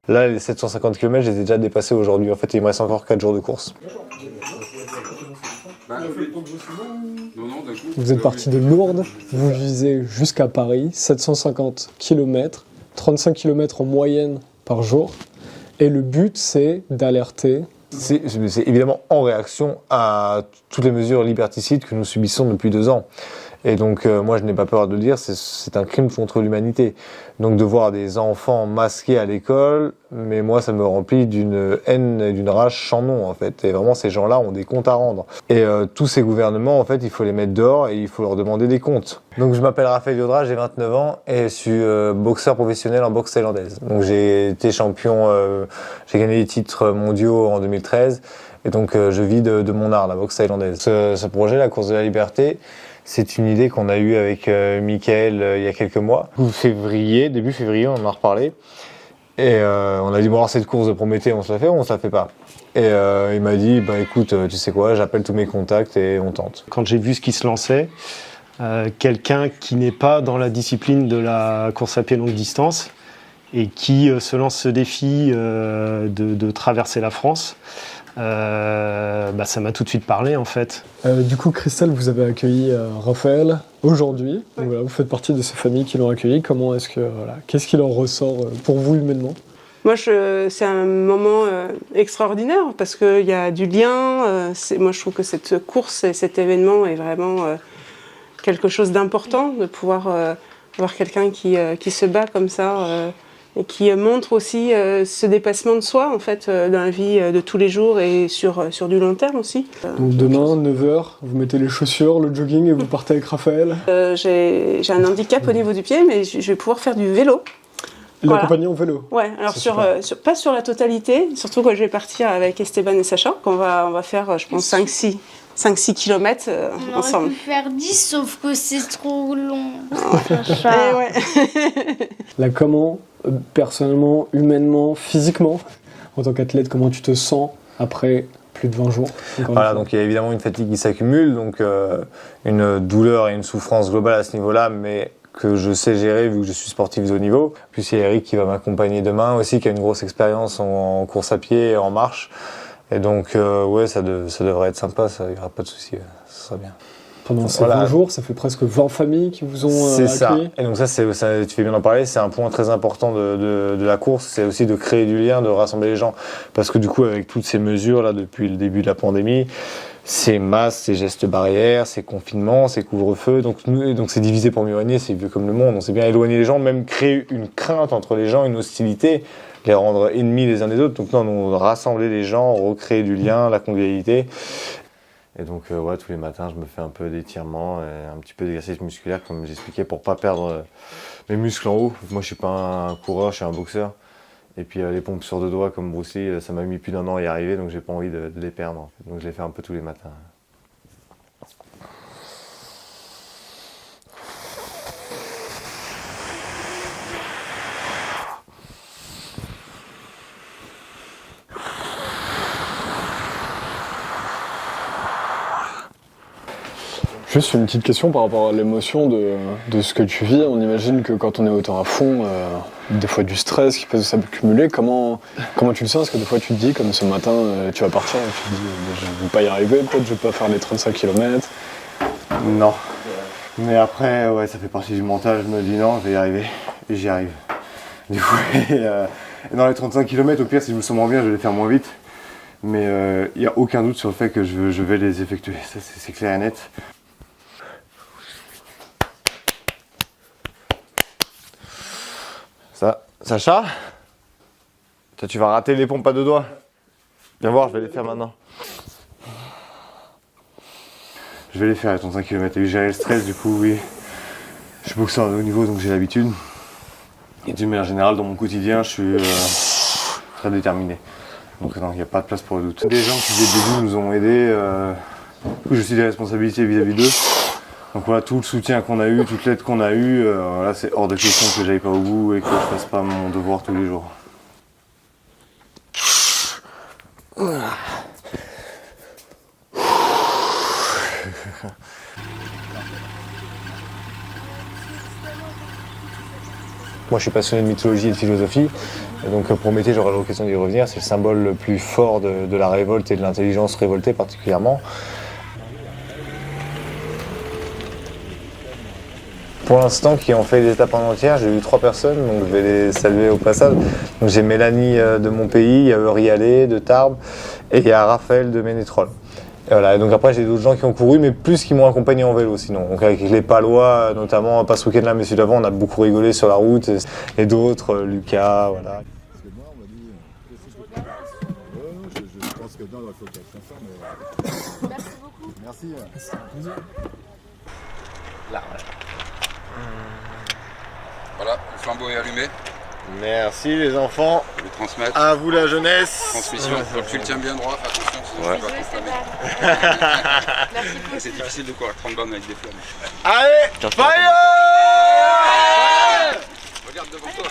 Là, les 750 km, je les ai déjà dépassés aujourd'hui. En fait, il me reste encore 4 jours de course. Vous êtes parti de Lourdes, vous visez jusqu'à Paris, 750 km, 35 km en moyenne par jour. Et le but, c'est d'alerter. C'est évidemment en réaction à toutes les mesures liberticides que nous subissons depuis 2 ans. Et donc, moi, je n'ai pas peur de le dire, c'est un crime contre l'humanité. Donc, de voir des enfants masqués à l'école, mais moi, ça me remplit d'une haine et d'une rage sans nom, en fait. Et vraiment, ces gens-là ont des comptes à rendre. Et tous ces gouvernements, en fait, il faut les mettre dehors et il faut leur demander des comptes. Donc, je m'appelle Raphaël Yodra, j'ai 29 ans et je suis boxeur professionnel en boxe thaïlandaise. Donc, j'ai été champion, j'ai gagné des titres mondiaux en 2013. Et donc, je vis de mon art, la boxe thaïlandaise. Ce projet, la course de la liberté, c'est une idée qu'on a eue avec Mickaël il y a quelques mois. Début février, on en a reparlé. Et on a dit, bon alors cette course de Prométhée, on se la fait ou on se la fait pas? Et il m'a dit, bah écoute, tu sais quoi, j'appelle tous mes contacts et on tente. Quand j'ai vu ce qui se lançait, quelqu'un qui n'est pas dans la discipline de la course à pied longue distance et qui se lance ce défi de traverser la France, ça m'a tout de suite parlé en fait. Du coup, Christelle, vous avez accueilli Raphaël aujourd'hui. Ouais. Voilà, vous faites partie de ces familles qui l'ont accueilli. Comment est-ce que qu'est-ce qu'il en ressort pour vous humainement? Moi, c'est un moment extraordinaire parce qu'il y a du lien. Moi, je trouve que cette course et cet événement est vraiment quelque chose d'important, de pouvoir avoir quelqu'un qui se bat comme ça et qui montre aussi ce dépassement de soi en fait dans la vie de tous les jours et sur du long terme aussi. Donc demain, 9h, vous mettez les chaussures, le jogging et vous partez avec Raphaël. J'ai un handicap au niveau du pied, mais je vais pouvoir faire du vélo. L'accompagner en vélo. Ouais, alors pas sur la totalité, surtout quand je vais partir avec Esteban et Sacha, qu'on va faire, je pense, 5-6 km ensemble. On aurait pu faire 10, sauf que c'est trop long. Et ouais. Là, comment, personnellement, humainement, physiquement, en tant qu'athlète, comment tu te sens après plus de 20 jours? Voilà, donc il y a évidemment une fatigue qui s'accumule, donc une douleur et une souffrance globale à ce niveau-là, mais que je sais gérer vu que je suis sportif de haut niveau. Puis il y a Eric qui va m'accompagner demain aussi, qui a une grosse expérience en course à pied et en marche. Et donc ouais, ça devrait être sympa, il n'y aura pas de souci, ça sera bien. Pendant ces 20 jours, ça fait presque 20 familles qui vous ont accueilli. C'est ça. Et donc ça, tu fais bien d'en parler, c'est un point très important de la course, c'est aussi de créer du lien, de rassembler les gens. Parce que du coup, avec toutes ces mesures là depuis le début de la pandémie, ces masques, ces gestes barrières, ces confinements, ces couvre-feux, donc c'est divisé pour mieux régner, c'est vieux comme le monde. On sait bien éloigner les gens, même créer une crainte entre les gens, une hostilité, les rendre ennemis les uns des autres. Donc non, on rassembler les gens, recréer du lien, la convivialité. Et donc ouais, tous les matins, je me fais un peu d'étirements et un petit peu d'exercice musculaire, comme j'expliquais, pour pas perdre mes muscles en haut. Moi, je suis pas un coureur, je suis un boxeur. Et puis les pompes sur 2 doigts comme Bruce Lee, ça m'a mis plus d'1 an à y arriver, donc j'ai pas envie de les perdre. En fait. Donc je les fais un peu tous les matins. Juste une petite question par rapport à l'émotion de ce que tu vis. On imagine que quand on est autant à fond, des fois du stress qui peut s'accumuler. Comment tu le sens? Est-ce que des fois tu te dis, comme ce matin, tu vas partir et tu te dis je ne vais pas y arriver, peut-être je vais pas faire les 35 km? Non. Mais après, ouais, ça fait partie du mental. Je me dis non, je vais y arriver. Et j'y arrive. Du coup, et dans les 35 km, au pire, si je me sens moins bien, je vais les faire moins vite. Mais il n'y a aucun doute sur le fait que je vais les effectuer. Ça, c'est clair et net. Ça, Sacha, toi, tu vas rater les pompes à 2 doigts. Viens voir, je vais les faire maintenant. Je vais les faire les 35 km. Et gérer le stress, du coup, oui. Je suis boxeur de haut niveau, donc j'ai l'habitude. Et d'une manière générale, dans mon quotidien, je suis très déterminé. Donc non, il n'y a pas de place pour le doute. Des gens qui, dès le début, nous ont aidés. Du coup, j'ai aussi des responsabilités vis-à-vis d'eux. Donc voilà, tout le soutien qu'on a eu, toute l'aide qu'on a eue, voilà, c'est hors de question que j'aille pas au bout et que je fasse pas mon devoir tous les jours. Moi je suis passionné de mythologie et de philosophie, et donc Prométhée, j'aurai l'occasion d'y revenir, c'est le symbole le plus fort de la révolte et de l'intelligence révoltée particulièrement. Pour l'instant, qui ont fait les étapes en entière, j'ai eu 3 personnes, donc je vais les saluer au passage. Donc j'ai Mélanie de mon pays, il y a Eury Allé de Tarbes, et il y a Raphaël de Ménétrol. Et voilà, et donc après j'ai d'autres gens qui ont couru, mais plus qui m'ont accompagné en vélo sinon. Donc avec les Palois, notamment, pas ce week-end-là, mais celui d'avant, on a beaucoup rigolé sur la route, et d'autres, Lucas, voilà. Parce que moi, on m'a dit, je pense que non, il faut qu'elle fasse ça, mais... Merci beaucoup. Merci. Là, Voilà, le flambeau est allumé. merci les enfants. Je vais transmettre. À vous la jeunesse. Transmission. Donc tu le tiens bien droit, fais attention, sinon tu vas consommer. C'est difficile de courir 30 bornes avec des flammes. Allez, fire! Regarde devant toi.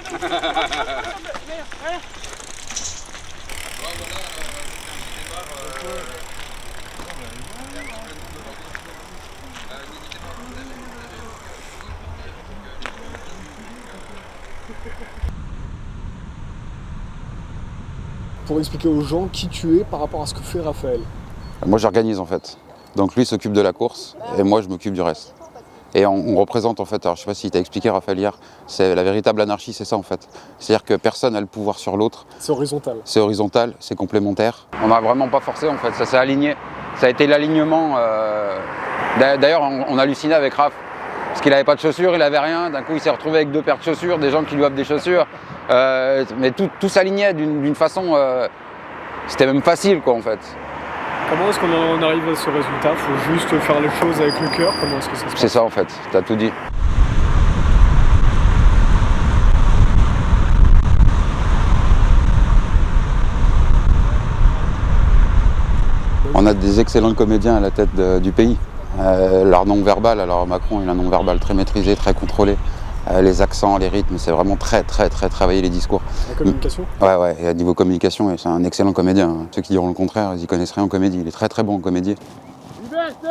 Pour expliquer aux gens qui tu es par rapport à ce que fait Raphaël. Moi j'organise en fait. Donc lui s'occupe de la course et moi je m'occupe du reste. Et on représente en fait, alors je sais pas si tu as expliqué Raphaël hier, c'est la véritable anarchie, c'est ça en fait. C'est-à-dire que personne n'a le pouvoir sur l'autre. C'est horizontal. C'est horizontal, c'est complémentaire. On n'a vraiment pas forcé en fait, ça s'est aligné. Ça a été l'alignement. D'ailleurs on hallucinait avec Raph. Parce qu'il n'avait pas de chaussures, il n'avait rien. D'un coup il s'est retrouvé avec 2 paires de chaussures, des gens qui lui offrent des chaussures. Mais tout s'alignait d'une façon... c'était même facile quoi en fait. Comment est-ce qu'on en arrive à ce résultat? Faut juste faire les choses avec le cœur. Comment est-ce que ça se passe? C'est ça en fait, t'as tout dit. On a des excellents comédiens à la tête du pays. Leur non-verbal, alors Macron il a un non-verbal très maîtrisé, très contrôlé. Les accents, les rythmes, c'est vraiment très travaillé les discours. La communication? Ouais, et à niveau communication, c'est un excellent comédien. Ceux qui diront le contraire, ils y connaissent rien en comédie. Il est très bon comédien. Liberté!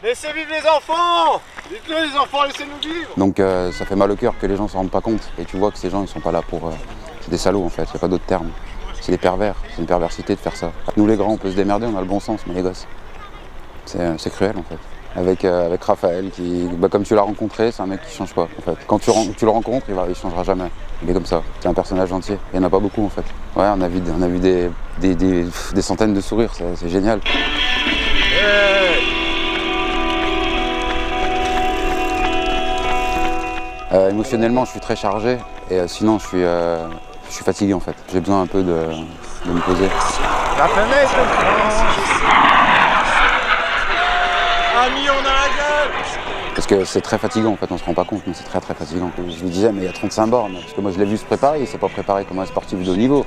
Laissez vivre les enfants! Dites-le les enfants, laissez-nous vivre! Donc ça fait mal au cœur que les gens ne s'en rendent pas compte. Et tu vois que ces gens, ils sont pas là pour... c'est des salauds en fait, il n'y a pas d'autre terme. C'est des pervers, c'est une perversité de faire ça. Nous les grands, on peut se démerder, on a le bon sens, mais les gosses, c'est cruel en fait. Avec Raphaël, qui, comme tu l'as rencontré, c'est un mec qui change pas en fait. Quand tu le rencontres, il changera jamais. Il est comme ça, c'est un personnage entier. Il n'y en a pas beaucoup en fait. Ouais, on a vu des centaines de sourires, c'est génial. Émotionnellement, je suis très chargé et sinon, je suis fatigué en fait. J'ai besoin un peu de me poser. La planète un million dans la gueule! Parce que c'est très fatigant en fait, on se rend pas compte, mais c'est très fatigant. Je lui disais, mais il y a 35 bornes, parce que moi je l'ai vu se préparer, il s'est pas préparé comme un sportif de haut niveau.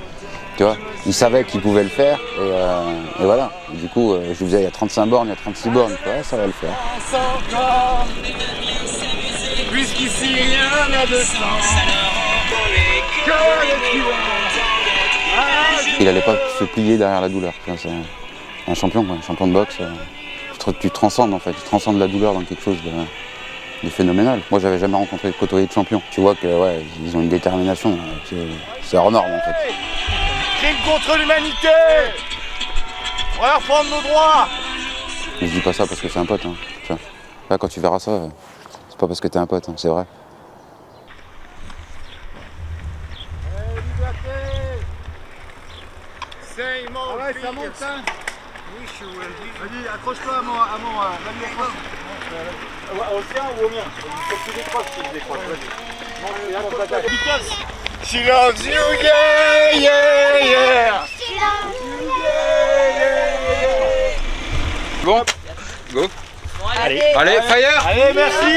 Tu vois, il savait qu'il pouvait le faire, et voilà. Et du coup, je lui disais, il y a 35 bornes, il y a 36 bornes, ouais, ça va le faire. Puisqu'ici rien n'a de sens. Il allait pas se plier derrière la douleur. C'est un champion, quoi, un champion de boxe. Tu transcendes en fait, tu transcendes la douleur dans quelque chose de phénoménal. Moi j'avais jamais côtoyé de champion. Tu vois que ouais, ils ont une détermination, c'est hors norme en fait. Crime contre l'humanité! On va leur prendre nos droits! Mais je dis pas ça parce que c'est un pote. Hein. Là quand tu verras ça, c'est pas parce que t'es un pote, hein, c'est vrai. Ah ouais, ça monte hein. Vas-y, accroche-toi à mon ami. Au sien ou au mien? Faut que tu décroches si je décroche. Vas-y. She loves you, yeah, yeah, yeah. She loves you, Bon, go. Allez. Allez, fire! Allez, merci.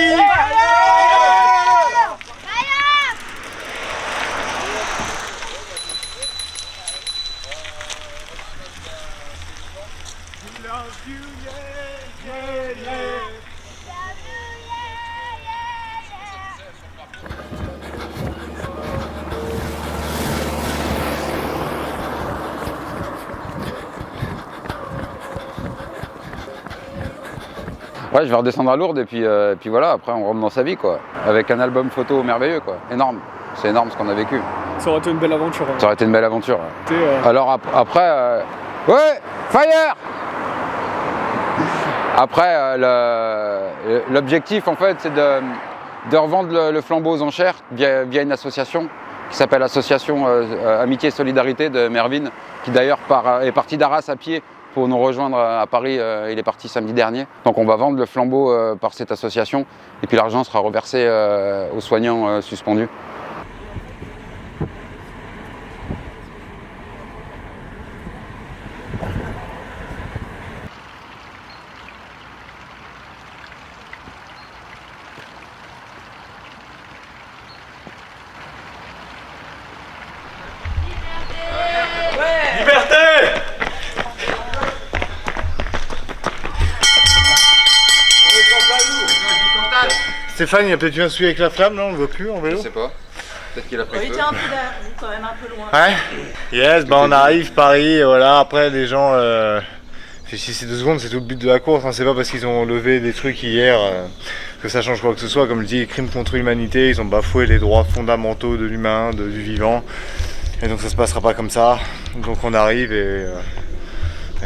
Ouais, je vais redescendre à Lourdes et puis voilà, après on rentre dans sa vie, quoi. Avec un album photo merveilleux, quoi. Énorme. C'est énorme ce qu'on a vécu. Ça aurait été une belle aventure. Ça aurait été une belle aventure. Alors après... Ouais, fire. Après, l'objectif, en fait, c'est de revendre le flambeau aux enchères via une association qui s'appelle Association Amitié et Solidarité de Mervyn, qui d'ailleurs est parti d'Arras à pied pour nous rejoindre à Paris. Il est parti samedi dernier. Donc on va vendre le flambeau par cette association et puis l'argent sera reversé aux soignants suspendus. Stéphane, il a peut-être eu un souci avec la flamme, là, on ne le voit plus en vélo. Je sais pas. Peut-être qu'il a pris Il était un peu derrière vous, quand même un peu loin. Ouais. Yes, bah on arrive, Paris, et voilà, après les gens... Si c'est 2 secondes, c'est tout le but de la course, hein. C'est pas parce qu'ils ont levé des trucs hier que ça change quoi que ce soit. Comme je dis, crime contre l'humanité, ils ont bafoué les droits fondamentaux de l'humain, du vivant. Et donc ça se passera pas comme ça. Donc on arrive et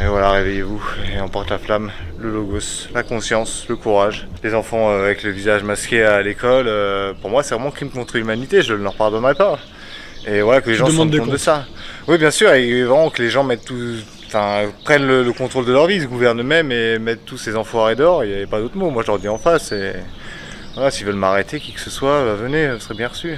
voilà, réveillez-vous et on porte la flamme, le logos, la conscience, le courage. Les enfants avec le visage masqué à l'école, pour moi c'est vraiment crime contre l'humanité, je ne leur pardonnerai pas. Et voilà, que les gens se rendent compte de ça. Oui, bien sûr, et vraiment que les gens mettent prennent le contrôle de leur vie, se gouvernent eux-mêmes et mettent tous ces enfoirés dehors, il n'y avait pas d'autre mot. Moi je leur dis en face, et voilà, s'ils veulent m'arrêter, qui que ce soit, venez, vous serez bien reçus.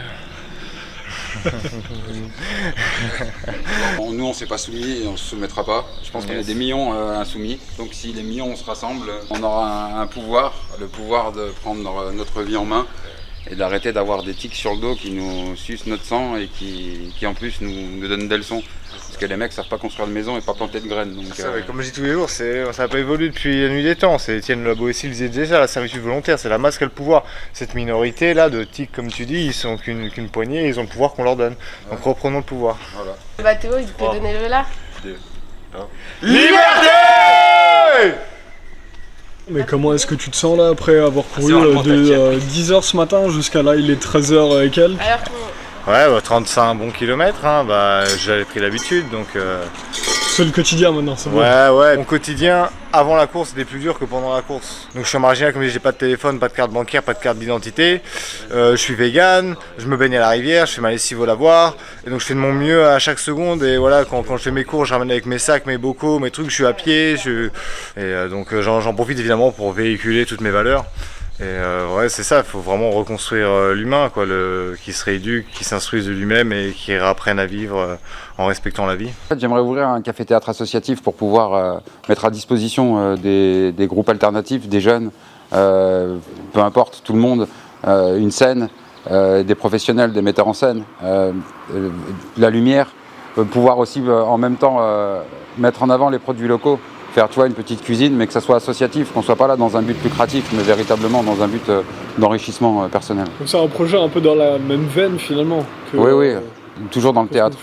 Nous on s'est pas soumis et on se soumettra pas. Je pense qu'on est des millions insoumis. Donc si les millions se rassemblent, on aura un pouvoir, le pouvoir de prendre notre vie en main et d'arrêter d'avoir des tiques sur le dos qui nous sucent notre sang et qui en plus nous donnent des leçons. Parce que les mecs savent pas construire de maison et pas planter de graines. Donc, comme je dis tous les jours, ça n'a pas évolué depuis la nuit des temps. C'est Étienne La Boétie le disait ça, la servitude volontaire, c'est la masse qui a le pouvoir. Cette minorité là de tiques, comme tu dis, ils sont qu'une poignée et ils ont le pouvoir qu'on leur donne. Donc reprenons le pouvoir. Voilà. Bah Théo, il peut donner le là. Liberté! Mais comment est-ce que tu te sens là après avoir couru de 10h ce matin jusqu'à là, il est 13h et quelques? Ouais, 35 bons kilomètres, hein, j'avais pris l'habitude, donc... C'est le quotidien maintenant, c'est bon. Ouais, mon quotidien, avant la course, c'était plus dur que pendant la course. Donc je suis marginal, comme je dis, j'ai pas de téléphone, pas de carte bancaire, pas de carte d'identité. Je suis vegan, je me baigne à la rivière, je fais ma lessive au lavoir. Et donc je fais de mon mieux à chaque seconde. Et voilà, quand je fais mes cours, je ramène avec mes sacs, mes bocaux, mes trucs, je suis à pied. Donc j'en profite évidemment pour véhiculer toutes mes valeurs. Et ouais, c'est ça, il faut vraiment reconstruire l'humain, quoi, qui se rééduque, qui s'instruise de lui-même et qui apprenne à vivre en respectant la vie. En fait, j'aimerais ouvrir un café-théâtre associatif pour pouvoir mettre à disposition des groupes alternatifs, des jeunes, peu importe, tout le monde, une scène, des professionnels, des metteurs en scène, la lumière, pouvoir aussi en même temps mettre en avant les produits locaux. Faire une petite cuisine, mais que ça soit associatif, qu'on ne soit pas là dans un but lucratif, mais véritablement dans un but d'enrichissement personnel. Donc c'est un projet un peu dans la même veine finalement. Oui, toujours dans le théâtre,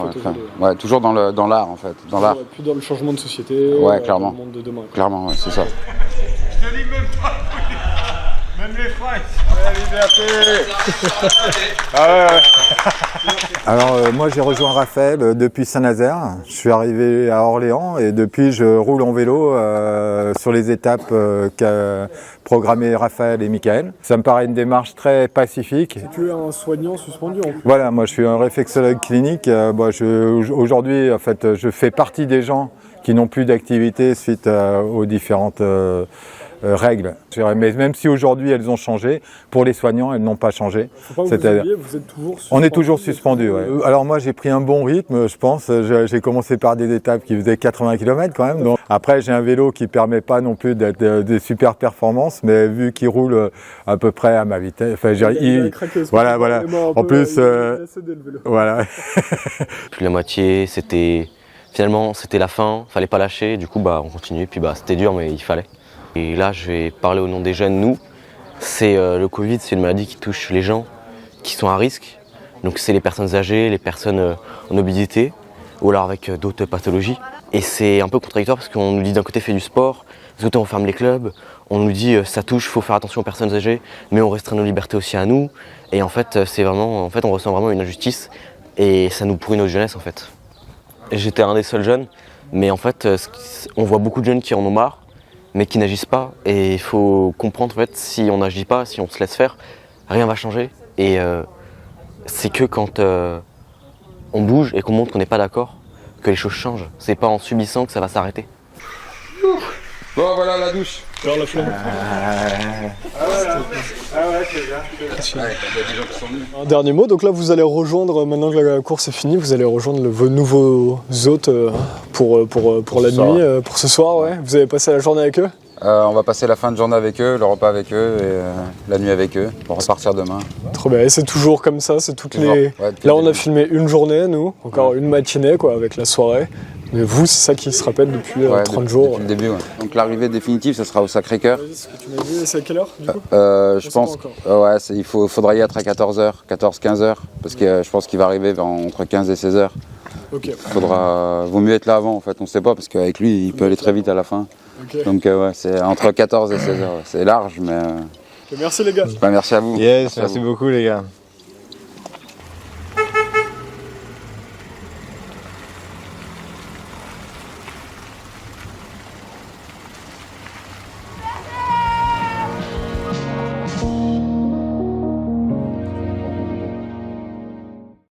toujours dans l'art en fait. Dans l'art. Plus dans le changement de société, clairement. dans le monde de demain. Clairement, c'est ça. Je te dis même pas, même les fringues. La liberté. Alors moi j'ai rejoint Raphaël depuis Saint-Nazaire, je suis arrivé à Orléans et depuis je roule en vélo sur les étapes qu'a programmé Raphaël et Michael. Ça me paraît une démarche très pacifique. Tu es un soignant suspendu en plus. Voilà, moi je suis un réflexologue clinique. Aujourd'hui en fait je fais partie des gens qui n'ont plus d'activité suite aux différentes règles. Mais même si aujourd'hui elles ont changé, pour les soignants elles n'ont pas changé. Faut pas vous oublier, vous êtes toujours suspendu. On est toujours suspendu. Ouais. Alors moi j'ai pris un bon rythme, je pense. J'ai commencé par des étapes qui faisaient 80 km quand même. Donc, après j'ai un vélo qui permet pas non plus d'être des super performances, mais vu qu'il roule à peu près à ma vitesse. Enfin, voilà. En plus, voilà. Plus la moitié, finalement c'était la fin, fallait pas lâcher. Du coup on continue. Puis c'était dur, mais il fallait. Et là, je vais parler au nom des jeunes. Nous, le Covid, c'est une maladie qui touche les gens qui sont à risque. Donc c'est les personnes âgées, les personnes en obésité ou alors avec d'autres pathologies. Et c'est un peu contradictoire parce qu'on nous dit d'un côté fais du sport, d'un côté on ferme les clubs, on nous dit ça touche, faut faire attention aux personnes âgées, mais on restreint nos libertés aussi à nous. Et en fait, on ressent vraiment une injustice et ça nous pourrit notre jeunesse en fait. J'étais un des seuls jeunes, mais en fait, on voit beaucoup de jeunes qui en ont marre, mais qui n'agissent pas. Et il faut comprendre en fait, si on n'agit pas, si on se laisse faire, rien va changer. Et c'est que quand on bouge et qu'on montre qu'on n'est pas d'accord, que les choses changent. C'est pas en subissant que ça va s'arrêter. Bon, voilà la douche. Alors la flemme. Un dernier mot, donc là vous allez rejoindre, maintenant que la course est finie, vous allez rejoindre vos nouveaux hôtes pour la nuit, pour ce soir, ouais. Vous avez passé la journée avec eux? On va passer la fin de journée avec eux, le repas avec eux et la nuit avec eux pour repartir demain. Trop bien, et c'est toujours comme ça, c'est toutes les... Ouais, là on a filmé une journée, nous, encore une matinée quoi, avec la soirée. Mais vous, c'est ça qui se répète depuis 30 jours. Depuis le début, ouais. Donc l'arrivée définitive, ça sera au Sacré-Cœur. Ce que tu m'as dit, c'est à quelle heure du coup je pense il faudra y être à 14h, 14-15h, parce que je pense qu'il va arriver entre 15 et 16h. Ok. Vaut mieux être là avant en fait, on ne sait pas, parce qu'avec lui, il peut aller très vite à la fin. Okay. Donc c'est entre 14 et 16h, c'est large, mais... Merci les gars. Merci à vous. Yes, merci beaucoup les gars.